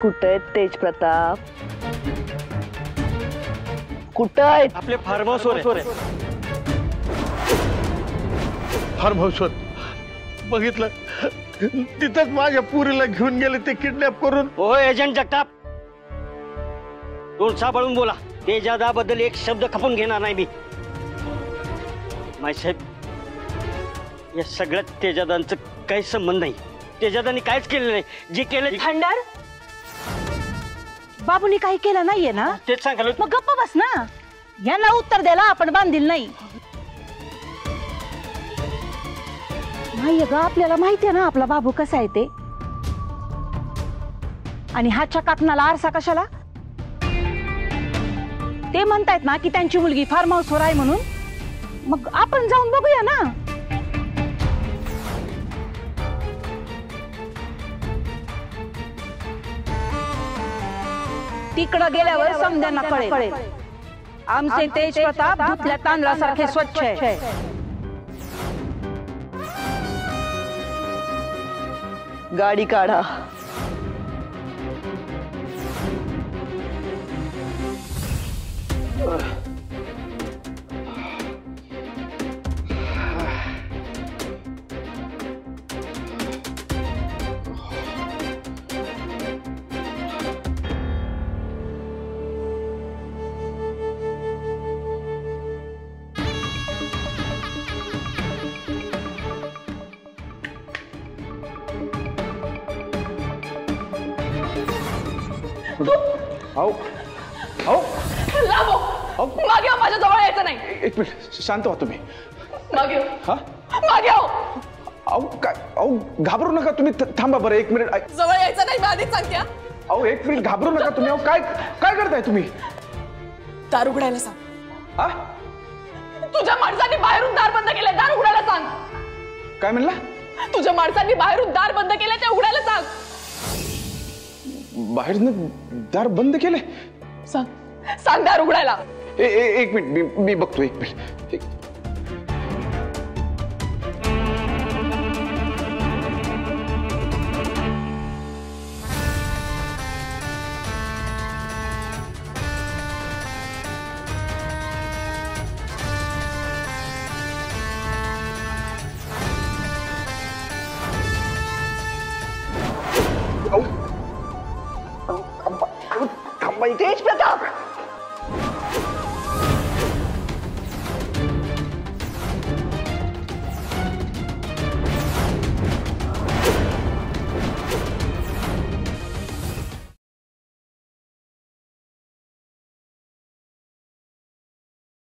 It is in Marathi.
कुठे आहेत तेज प्रताप? कुठे आहेत? आपले फार्म हाऊसवर. फार्म हाऊसवर बघितलं, तिथंच माझ्या पुरीला घेऊन गेले ते किडनॅप करून. ओ एजंट जगताप, दोन सांभाळून बोला. तेजादाबद्दल एक शब्द खपून घेणार नाही मी. साहेब, या सगळ्यात तेजादांचं काही संबंध नाही. तेजादांनी काहीच केलं नाही. जे केलं खंडार, बाबूनी काही केलं नाहीये ना? तेच सांगाल. मग गप्प बस ना. यांना उत्तर द्यायला आपण बांधील नाही. नाही ग, आपल्याला माहितीये ना आपला बाबू कसा आहे ते. आणि हा चकाकणाला आरसा कशाला? ते म्हणतायत ना की त्यांची मुलगी फार्म हाऊसवर आहे म्हणून. मग आपण जाऊन बघूया ना. तिकडं गेल्यावर समजांना कळेल आमचे तेज प्रताप धुतल्या तांदळासारखे स्वच्छ आहे. गाडी काढा. आओ आओ लांबो, मागे माझ्या जवळ यायचं नाही. एक मिनिट, शांत व्हा तुम्ही. मागे हा, मागे आओ काय, आओ घाबरू नका तुम्ही. थांबा बरं एक मिनिट. जवळ यायचं नाही, मी आधीच सांगते. आओ एक मिनिट, घाबरू नका तुम्ही. आओ काय काय करताय तुम्ही? दार उघडायला सांग. हा, तुझ्या माणसांनी बाहेरून दार बंद केलंय, दार उघडायला सांग. काय म्हणला? तुझ्या माणसांनी बाहेरून दार बंद केलंय, ते उघडायला सांग. बाहेरनं दार बंद केले? सांग दार उघडायला. एक मिनिट, मी बघतो. एक मिनिट. तेज प्रताप,